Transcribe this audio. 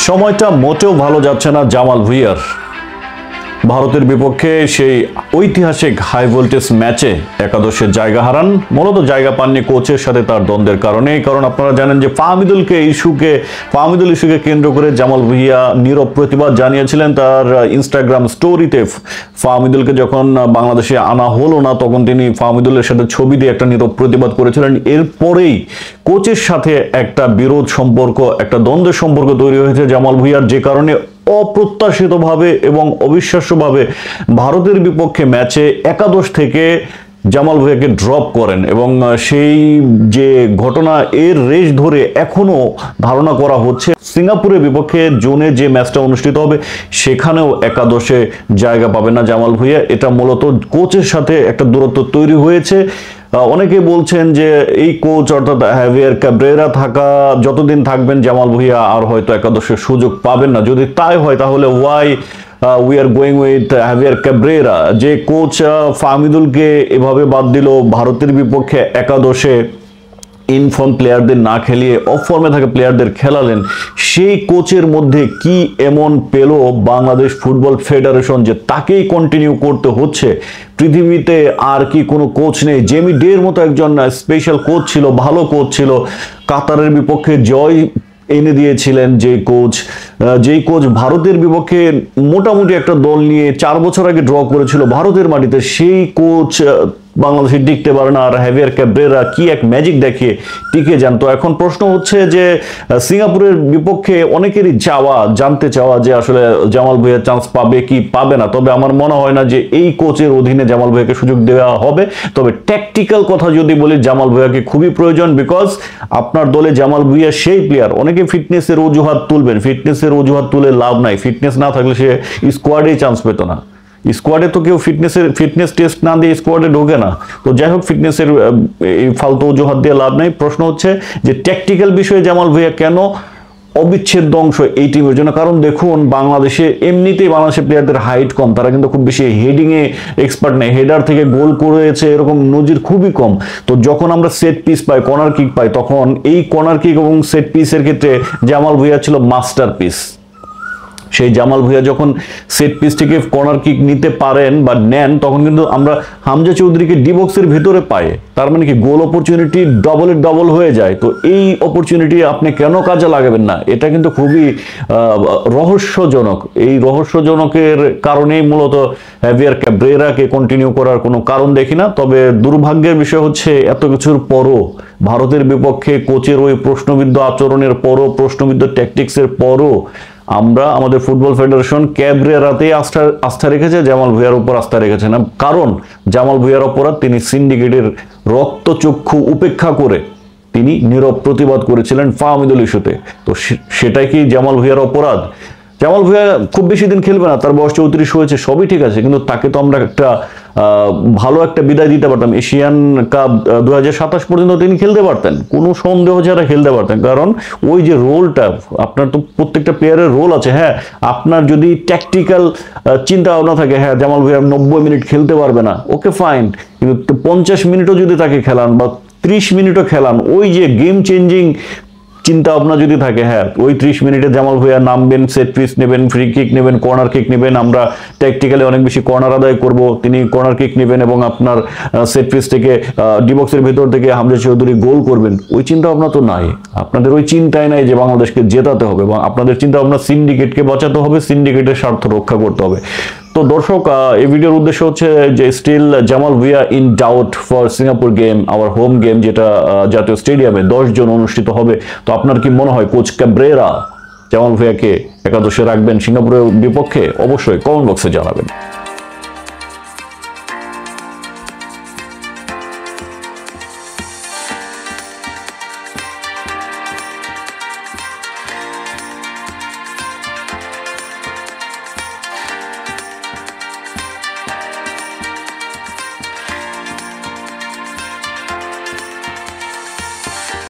সময়টা মোটেও ভালো যাচ্ছে না জামাল ভুঁইয়ার। ভারতের বিপক্ষে সেই ঐতিহাসিক হাই ভোল্টেজ ম্যাচে একাদশের জায়গা হারান। মূলত জায়গা পাননি কোচের সাথে তার দ্বন্দ্বের কারণে। কারণ আপনারা জানেন যে ফাহমিদুল ইস্যুকে কেন্দ্র করে জামাল ভুঁইয়া নীরব প্রতিবাদ জানিয়েছিলেন। তার ইনস্টাগ্রাম স্টোরিতে ফাহমিদুলকে যখন বাংলাদেশে আনা হলো না, তখন তিনি ফাহমিদুলের সাথে ছবি দিয়ে একটা নীরব প্রতিবাদ করেছিলেন। এরপরেই কোচের সাথে একটা বিরোধ সম্পর্ক, একটা দ্বন্দ্বের সম্পর্ক তৈরি হয়েছে জামাল ভুঁইয়ার, যে কারণে অপ্রত্যাশিতভাবে এবং অবিশ্বাস্যভাবে ভারতের বিপক্ষে ম্যাচে একাদশ থেকে জামাল ভুঁইয়াকে ড্রপ করেন। এবং সেই যে ঘটনা, এর রেশ ধরে এখনো ধারণা করা হচ্ছে সিঙ্গাপুরের বিপক্ষে জুনে যে ম্যাচটা অনুষ্ঠিত হবে সেখানেও একাদশে জায়গা পাবে না জামাল ভুঁইয়া। এটা মূলত কোচের সাথে একটা দূরত্ব তৈরি হয়েছে। অনেকে বলছেন যে এই কোচ অর্থাৎ হ্যাভিয়ার ক্যাব্রেরা যতদিন থাকবেন জামাল ভুঁইয়া আর হয়তো একাদশের সুযোগ পাবেন না। যদি তাই হয় তাহলে we are going with heavier Cabrera, যে কোচ ফাহমিদুলকে এভাবে বাদ দিল, ভারতের বিপক্ষে একাদশে ইনফর্ম প্লেয়ারদের না খেলিয়ে অফ ফর্মে থাকা প্লেয়ারদের খেলালেন। সেই কোচের মধ্যে কি এমন পেল বাংলাদেশ ফুটবল ফেডারেশন যে তাকেই কন্টিনিউ করতে হচ্ছে? পৃথিবীতে আর কি কোনো কোচ নেই? জেমি ডের মতো একজন স্পেশাল কোচ ছিল, ভালো কোচ ছিল, কাতারের বিপক্ষে জয় এনে দিয়েছিলেন যেই কোচ ভারতের বিপক্ষে মোটামুটি একটা দল নিয়ে 4 বছর আগে ড্র করেছিল ভারতের মাটিতে, সেই কোচ বাংলাদেশে টিকতে পারে না। আর হ্যাভিয়ার ক্যাব্রেরা কি এক ম্যাজিক দেখিয়ে টিকে যান। তো এখন প্রশ্ন হচ্ছে যে সিঙ্গাপুরের বিপক্ষে অনেকেরই জানতে চাওয়া যে আসলে জামাল ভুঁইয়া চান্স পাবে কি পাবে না। তবে আমার মনে হয় না যে এই কোচের অধীনে জামাল ভুঁইয়াকে সুযোগ দেওয়া হবে। তবে ট্যাকটিক্যাল কথা যদি বলি, জামাল ভুঁইয়াকে খুবই প্রয়োজন। বিকজ আপনার দলে জামাল ভুঁইয়া সেই প্লেয়ার, অনেকে ফিটনেসের অজুহাত তুলবেন, ফিটনেসের অজুহাত তুলে লাভ নাই। ফিটনেস না থাকলে সে স্কোয়াডেই চান্স পেত না। স্কোয়াডে তো কেউ ফিটনেস টেস্ট না দিয়ে স্কোয়াডে ঢোকে না। তো যাই হোক, ফিটনেসের এই ফালতু অজুহাত দিয়ে লাভ নেই। প্রশ্ন হচ্ছে যে ট্যাকটিক্যাল বিষয়ে জামাল ভুঁইয়া কেন অবিচ্ছেদ্য অংশ এই টিমের জন্য। কারণ দেখুন, এমনিতেই বাংলাদেশের প্লেয়ারদের হাইট কম, তারা কিন্তু খুব বেশি হেডিংয়ে এক্সপার্ট নেই। হেডার থেকে গোল করেছে এরকম নজির খুবই কম। তো যখন আমরা সেট পিস পাই, কর্নার কিক পাই, তখন এই কর্নার কিক এবং সেট পিসের ক্ষেত্রে জামাল ভুঁইয়া ছিল মাস্টার পিস। সেই জামাল ভুঁইয়া যখন সেট পিস থেকে কর্নার কিক নিতে পারেন বা নেন, তখন কিন্তু আমরা হামজা চৌধুরীকে ডি বক্সের ভিতরে পাই। তার মানে কি গোল অপরচুনিটি ডবল হয়ে যায়। তো এই অপরচুনিটি আপনি কেন কাজে লাগাবেন না? এটা কিন্তু খুবই রহস্যজনক। এই রহস্যজনকের কারণেই মূলত হ্যাভিয়ার ক্যাব্রেরাকে কন্টিনিউ করার কোনো কারণ দেখি না। তবে দুর্ভাগ্যের বিষয় হচ্ছে এত কিছুর পরও, ভারতের বিপক্ষে কোচের ওই প্রশ্নবিদ্ধ আচরণের পরও, প্রশ্নবিদ্ধ ট্যাকটিক্সের পরও আমরা আমাদের ফুটবল ফেডারেশন ক্যাব্রেরাতেই আস্থা রেখেছে, জামাল ভুঁইয়ার উপর আস্থা রেখেছে না। কারণ জামাল ভুঁইয়ার অপরাধ, তিনি সিন্ডিকেটের রক্তচক্ষু উপেক্ষা করে তিনি নীরব প্রতিবাদ করেছিলেন ফাহমিদুল ইস্যুতে। তো সেটাই কি জামাল ভুঁইয়ার অপরাধ? জামাল ভুঁইয়া খুব বেশি দিন খেলবে না, তার বয়স 34 হয়েছে, সবই ঠিক আছে, কিন্তু তাকে তো আমরা ভালো একটা বিদায় দিতে পারতাম। এশিয়ান কাপ 2027 পর্যন্ত তিনি খেলতে পারতেন, কোনো সন্দেহ ছাড়া খেলতে পারতেন। কারণ ওই যে রোলটা, আপনার তো প্রত্যেকটা প্লেয়ারের রোল আছে। হ্যাঁ, আপনার যদি ট্যাকটিক্যাল চিন্তা ভাবনা থাকে, হ্যাঁ জামাল ভুঁইয়া 90 মিনিট খেলতে পারবে না, ওকে ফাইন, কিন্তু 50 মিনিটও যদি তাকে খেলান বা 30 মিনিটও খেলান, ওই যে গেম চেঞ্জিং চিন্তা ভাবনা যদি থাকে, হ্যাঁ ওই 30 মিনিটে জামাল ভুঁইয়া নামবেন, সেট পিস নেবেন, ফ্রি কিক নেবেন, কর্নার কিক নেবেন, আমরা ট্যাকটিক্যালি অনেক বেশি কর্নার আদায় করব, তিনি কর্নার কিক নেবেন এবং আপনার সেট পিস থেকে ডিবক্সের ভিতর থেকে হামজা চৌধুরী গোল করবেন। ওই চিন্তা ভাবনা তো নাই। আপনাদের ওই চিন্তাই নাই যে বাংলাদেশকে জেতাতে হবে, এবং আপনাদের চিন্তা ভাবনা সিন্ডিকেটকে বাঁচাতে হবে, সিন্ডিকেটের স্বার্থ রক্ষা করতে হবে। তো দর্শক, এই ভিডিওর উদ্দেশ্য হচ্ছে যে still Jamal Bhuiyan in doubt for Singapore game, our home game, যেটা জাতীয় স্টেডিয়ামে 10 জন অনুষ্ঠিত হবে। তো আপনার কি মনে হয় কোচ ক্যাব্রেরা জামাল ভুঁইয়াকে একাদশে রাখবেন সিঙ্গাপুরের বিপক্ষে? অবশ্যই কমেন্ট বক্সে জানাবেন।